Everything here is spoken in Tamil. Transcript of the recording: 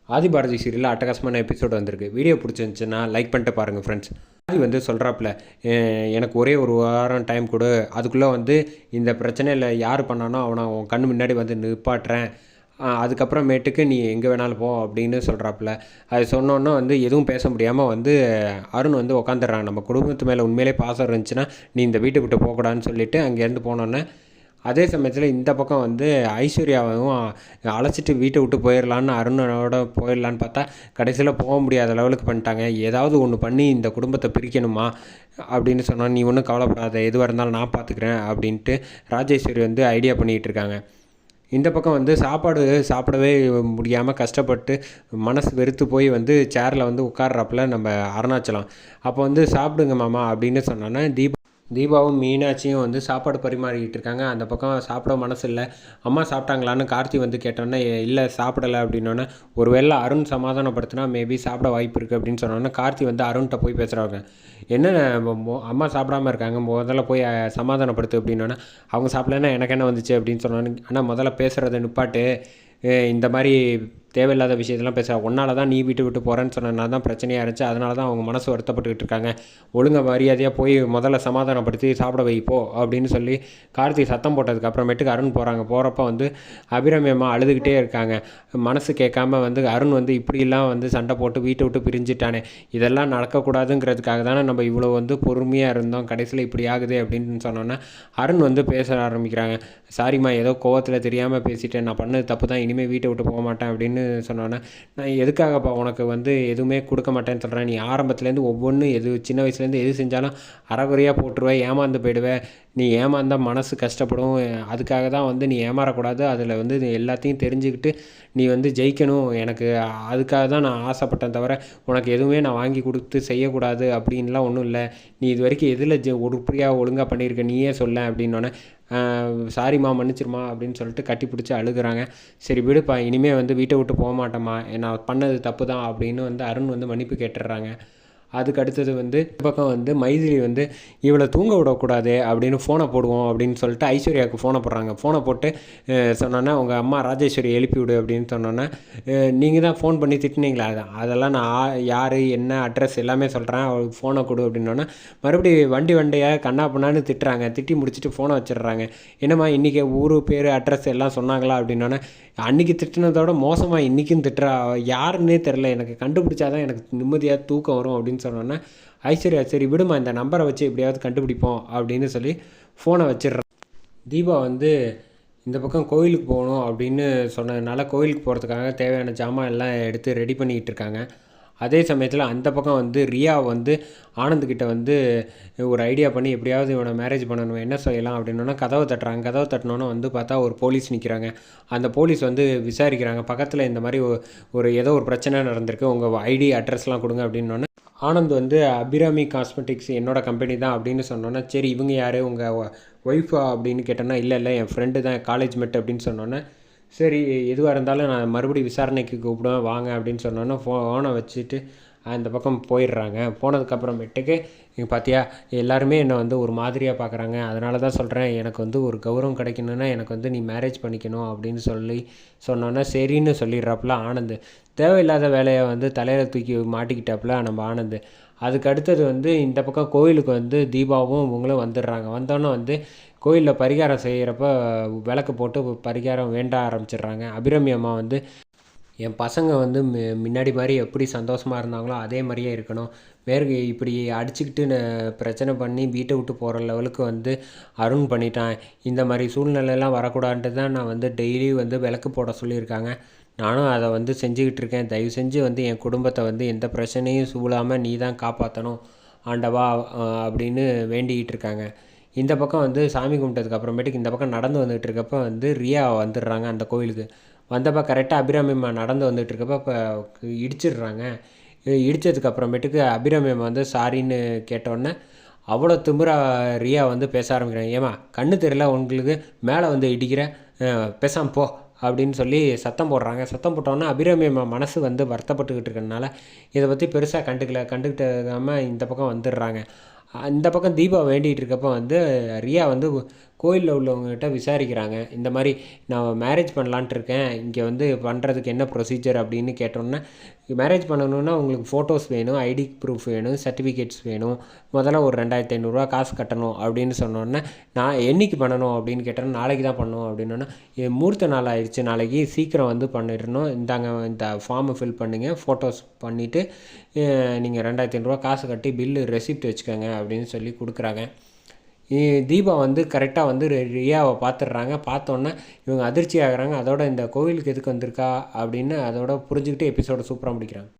ஆதி பாரதி சீரியலில் அட்டகாசமான எபிசோடு வந்திருக்கு. வீடியோ பிடிச்சிருந்துச்சுன்னா லைக் பண்ணிட்டு பாருங்கள் ஃப்ரெண்ட்ஸ். ஆதி வந்து சொல்கிறாப்புல, எனக்கு ஒரே ஒரு வாரம் டைம் கொடு, அதுக்குள்ளே வந்து இந்த பிரச்சனையில் யார் பண்ணானோ அவனை உன் கண்ணு முன்னாடி வந்து நிப்பாட்டுறேன், அதுக்கப்புறமேட்டுக்கு நீ எங்கே வேணாலும் போ அப்படின்னு சொல்கிறாப்புல. அது சொன்னோன்னே வந்து எதுவும் பேச முடியாமல் வந்து அருண் வந்து உக்காந்துடுறான். நம்ம குடும்பத்து மேலே உண்மையிலே பாசம் இருந்துச்சுன்னா நீ இந்த வீட்டை விட்டு போகக்கூடாதுன்னு சொல்லிவிட்டு அங்கேருந்து போனோன்னே, அதே சமயத்தில் இந்த பக்கம் வந்து ஐஸ்வர்யாவும் அழைச்சிட்டு வீட்டை விட்டு போயிடலான்னு அருணனோட போயிடலான்னு பார்த்தா கடைசியில் போக முடியாத லெவலுக்கு பண்ணிட்டாங்க. ஏதாவது ஒன்று பண்ணி இந்த குடும்பத்தை பிரிக்கணுமா அப்படின்னு சொன்னால், நீ ஒன்றும் கவலைப்படாத, எதுவாக இருந்தாலும் நான் பார்த்துக்கிறேன் அப்படின்ட்டு ராஜேஸ்வரி வந்து ஐடியா பண்ணிகிட்டு இருக்காங்க. இந்த பக்கம் வந்து சாப்பாடு சாப்பிடவே முடியாமல் கஷ்டப்பட்டு மனசு வெறுத்து போய் வந்து சேரில் வந்து உட்கார்றப்பல நம்ம அருணாச்சலம் அப்போ வந்து சாப்பிடுங்க மாமா அப்படின்னு சொன்னோன்னா, தீபாவும் மீனாட்சியும் வந்து சாப்பாடு பரிமாறிக்கிட்டு இருக்காங்க. அந்த பக்கம் சாப்பிட மனசு இல்லை. அம்மா சாப்பிட்டாங்களான்னு கார்த்தி வந்து கேட்டோன்னே, இல்லை சாப்பிடலை அப்படின்னோன்னே, ஒரு வேளை அருண் சமாதானப்படுத்தினா மேபி சாப்பிட வாய்ப்பு இருக்குது அப்படின்னு சொன்னோன்னே, கார்த்தி வந்து அருண்கிட்ட போய் பேசுகிறாங்க. என்ன அம்மா சாப்பிடாமல் இருக்காங்க, முதல்ல போய் சமாதானப்படுத்து அப்படின்னோன்னே, அவங்க சாப்பிடலன்னா எனக்கு என்ன வந்துச்சு அப்படின்னு சொன்னோன்னே, ஆனால் முதல்ல பேசுகிறத நிப்பாட்டு, இந்த மாதிரி தேவையில்லாத விஷயத்தெல்லாம் பேச, ஒன்னால தான் நீ வீட்டு விட்டு போகிறேன்னு சொன்னனால தான் பிரச்சனையாக இருந்துச்சு, அதனால தான் அவங்க மனசு வருத்தப்பட்டுக்கிட்டு இருக்காங்க, ஒழுங்காக மரியாதையாக போய் முதல்ல சமாதானப்படுத்தி சாப்பிட வைப்போ அப்படின்னு சொல்லி கார்த்தி சத்தம் போட்டதுக்கு அப்புறமேட்டுக்கு அருண் போகிறாங்க. போகிறப்ப வந்து அபிராமி அம்மா அழுதுகிட்டே இருக்காங்க. மனசு கேட்காம வந்து அருண் வந்து இப்படிலாம் வந்து சண்டை போட்டு வீட்டை விட்டு பிரிஞ்சுட்டானே, இதெல்லாம் நடக்கக்கூடாதுங்கிறதுக்காக தானே நம்ம இவ்வளோ வந்து பொறுமையாக இருந்தோம், கடைசியில் இப்படி ஆகுது அப்படின்னு சொன்னோன்னா அருண் வந்து பேச ஆரம்பிக்கிறாங்க. சாரிம்மா, ஏதோ கோவத்தில் தெரியாமல் பேசிட்டேன், நான் பண்ணது தப்பு தான், இனிமேல் வீட்டை விட்டு போக மாட்டேன் அப்படின்னு சொன்னோன்னே, நான் எதுக்காகப்பா உனக்கு வந்து எதுவுமே கொடுக்க மாட்டேன்னு சொல்கிறேன், நீ ஆரம்பத்துலேருந்து ஒவ்வொன்றும் எது சின்ன வயசுலேருந்து எது செஞ்சாலும் அறகுறையாக போட்டுருவேன், ஏமாந்து போயிடுவேன், நீ ஏமாந்தால் மனசு கஷ்டப்படும், அதுக்காக தான் வந்து நீ ஏமாறக்கூடாது, அதில் வந்து எல்லாத்தையும் தெரிஞ்சுக்கிட்டு நீ வந்து ஜெயிக்கணும், எனக்கு அதுக்காக தான் நான் ஆசைப்பட்டேன், தவிர உனக்கு எதுவுமே நான் வாங்கி கொடுத்து செய்யக்கூடாது அப்படின்லாம் ஒன்றும் இல்லை, நீ இது வரைக்கும் எதில் உருப்படியாக ஒழுங்காக பண்ணியிருக்க நீயே சொல்ல அப்படின்னோடனே, சாரிம்மா மன்னிச்சிருமா அப்படின்னு சொல்லிட்டு கட்டி பிடிச்சி அழுகுறாங்க. சரி விடுப்பா, இனிமேல் வந்து வீட்டை விட்டு போக மாட்டேம்மா, நான் பண்ணது தப்பு தான் அப்படின்னு வந்து அருண் வந்து மன்னிப்பு கேட்டுடுறாங்க. அதுக்கு அடுத்தது வந்து இந்த பக்கம் வந்து மைதிலி வந்து இவளை தூங்க விடக்கூடாது அப்படின்னு ஃபோனை போடுவோம் அப்படின்னு சொல்லிட்டு ஐஸ்வர்யாவுக்கு ஃபோனை போடுறாங்க. ஃபோனை போட்டு சொன்னோன்னே, உங்கள் அம்மா ராஜேஸ்வரி எழுப்பி விடு அப்படின்னு சொன்னோன்னே, நீங்கள் தான் ஃபோன் பண்ணி திட்டினீங்களா, அதெல்லாம் நான் யார் என்ன அட்ரஸ் எல்லாமே சொல்கிறேன், அவளுக்கு ஃபோனை கொடு அப்படின்னோன்னா, மறுபடியும் வண்டியாக கண்ணா பண்ணான்னு திட்டுறாங்க. திட்டி முடிச்சுட்டு ஃபோனை வச்சிடுறாங்க. என்னம்மா இன்றைக்கி ஊர் பேர் அட்ரஸ் எல்லாம் சொன்னாங்களா அப்படின்னோன்னே, அன்றைக்கி திட்டினதோட மோசமாக இன்றைக்கும் திட்டுறா, யாருன்னே தெரில, எனக்கு கண்டுபிடிச்சாதான் எனக்கு நிம்மதியாக தூக்கம் வரும் அப்படின்னு சொன்னோன்னே, ஐஸ்வர்யா சரி விடுமா, இந்த நம்பரை வச்சு எப்படியாவது கண்டுபிடிப்போம் அப்படின்னு சொல்லி ஃபோனை வச்சிடுறான். தீபா வந்து இந்த பக்கம் கோயிலுக்கு போகணும் அப்படின்னு சொன்னதுனால கோயிலுக்கு போகிறதுக்காக தேவையான ஜாமான் எல்லாம் எடுத்து ரெடி பண்ணிக்கிட்டு இருக்காங்க. அதே சமயத்தில் அந்த பக்கம் வந்து ரியா வந்து ஆனந்த்கிட்ட வந்து ஒரு ஐடியா பண்ணி எப்படியாவது இவனை மேரேஜ் பண்ணணும், என்ன செய்யலாம் அப்படின்னா கதவை தட்டுறாங்க. கதவை தட்டினோன்னே வந்து பார்த்தா ஒரு போலீஸ் நிற்கிறாங்க. அந்த போலீஸ் வந்து விசாரிக்கிறாங்க, பக்கத்தில் இந்த மாதிரி ஏதோ ஒரு பிரச்சனை நடந்திருக்கு, உங்கள் ஐடி அட்ரஸ்லாம் கொடுங்க அப்படின்னோடனே, ஆனந்த் வந்து அபிராமி காஸ்மெட்டிக்ஸ் என்னோடய கம்பெனி தான் அப்படின்னு சொன்னோன்னே, சரி இவங்க யார் உங்கள் ஒய்ஃபா அப்படின்னு கேட்டோன்னா, இல்லை என் ஃப்ரெண்டு தான், காலேஜ் மெட் அப்படின்னு சொன்னோன்னே, சரி எதுவாக இருந்தாலும் நான் மறுபடியும் விசாரணைக்கு கூப்பிடுவேன் வாங்க அப்படின்னு சொன்னோன்னே ஃபோனை வச்சுட்டு அந்த பக்கம் போயிடுறாங்க. போனதுக்கப்புறமேட்டுக்கு இங்கே பார்த்தியா எல்லாருமே என்னை வந்து ஒரு மாதிரியாக பார்க்குறாங்க, அதனால தான் சொல்கிறேன், எனக்கு வந்து ஒரு கௌரவம் கிடைக்கணுன்னா எனக்கு வந்து நீ மேரேஜ் பண்ணிக்கணும் அப்படின்னு சொல்லி சொன்னோன்னே சரின்னு சொல்லிடுறாப்புல ஆனந்த். தேவையில்லாத வேலையை வந்து தலையில் தூக்கி மாட்டிக்கிட்டாப்புல நம்ம ஆனந்த். அதுக்கு அடுத்தது வந்து இந்த பக்கம் கோயிலுக்கு வந்து தீபாவும் இவங்களும் வந்துடுறாங்க. வந்தோன்னே வந்து கோயிலில் பரிகாரம் செய்கிறப்ப விளக்கு போட்டு பரிகாரம் வேண்ட ஆரம்பிச்சிடுறாங்க. அபிராமி அம்மா வந்து, என் பசங்க வந்து முன்னாடி மாதிரி எப்படி சந்தோஷமாக இருந்தாங்களோ அதே மாதிரியே இருக்கணும், வேறு இப்படி அடிச்சுக்கிட்டு பிரச்சனை பண்ணி வீட்டை விட்டு போகிற லெவலுக்கு வந்து அருண் பண்ணிட்டான், இந்த மாதிரி சூழ்நிலையெல்லாம் வரக்கூடாதுன்ட்டு தான் நான் வந்து டெய்லி வந்து விளக்கு போட சொல்லியிருக்காங்க, நானும் அதை வந்து செஞ்சுக்கிட்டு இருக்கேன், தயவு செஞ்சு வந்து என் குடும்பத்தை வந்து எந்த பிரச்சனையும் சூழாமல் நீ தான் காப்பாற்றணும் ஆண்டவா அப்படின்னு வேண்டிக்கிட்டு இருக்காங்க. இந்த பக்கம் வந்து சாமி கும்பிட்டதுக்கு அப்புறமேட்டுக்கு இந்த பக்கம் நடந்து வந்துகிட்டு இருக்கப்போ வந்து ரியா வந்துடுறாங்க அந்த கோயிலுக்கு. வந்தப்போ கரெக்டாக அபிராமி அம்மா நடந்து வந்துட்டு இருக்கப்போ இப்போ இடிச்சிடுறாங்க. இடித்ததுக்கு அப்புறமேட்டுக்கு அபிராமி அம்மா வந்து சாரின்னு கேட்டோடனே அவ்வளோ திமிரா ரியா வந்து பேச ஆரம்பிக்கிறாங்க. ஏமா கண்ணு தெரியல உங்களுக்கு, மேலே வந்து இடிக்கிற, பேசாமல் போ அப்படின்னு சொல்லி சத்தம் போடுறாங்க. சத்தம் போட்டோன்னா அபிராமி அம்மா மனசு வந்து வருத்தப்பட்டுக்கிட்டு இருக்கிறதுனால இதை பற்றி பெருசாக கண்டுக்கிட்டாமல் இந்த பக்கம் வந்துடுறாங்க. இந்த பக்கம் தீபா வேண்டிகிட்டு இருக்கப்போ வந்து ரியா வந்து கோயிலில் உள்ளவங்ககிட்ட விசாரிக்கிறாங்க. இந்த மாதிரி நான் மேரேஜ் பண்ணலான்ட்டு இருக்கேன், இங்கே வந்து பண்ணுறதுக்கு என்ன ப்ரொசீஜர் அப்படின்னு கேட்டோன்னே, மேரேஜ் பண்ணணுன்னா உங்களுக்கு ஃபோட்டோஸ் வேணும், ஐடி ப்ரூஃப் வேணும், சர்டிஃபிகேட்ஸ் வேணும், முதல்ல ஒரு 2500 காசு கட்டணும் அப்படின்னு சொன்னோன்னே, நான் என்னைக்கு பண்ணணும் அப்படின்னு கேட்டேன். நாளைக்கு தான் பண்ணணும் அப்படின்னோன்னா, முகூர்த்த நாள் ஆயிடுச்சு, நாளைக்கு சீக்கிரம் வந்து பண்ணிடணும், இந்தாங்க இந்த ஃபார்மை ஃபில் பண்ணுங்கள், ஃபோட்டோஸ் பண்ணிவிட்டு நீங்கள் 2500 காசு கட்டி பில்லு ரெசிப்ட் வச்சுக்கோங்க அப்படின்னு சொல்லி கொடுக்குறாங்க. தீபா வந்து கரெக்டாக வந்து ரியாவை பார்த்துடுறாங்க. பார்த்தோன்னே இவங்க அதிர்ச்சி ஆகுறாங்க. அதோட இந்த கோவிலுக்கு எதுக்கு வந்திருக்கா அப்படின்னு அதோட புரிஞ்சுக்கிட்டு எபிசோட சூப்பராக முடிக்கிறாங்க.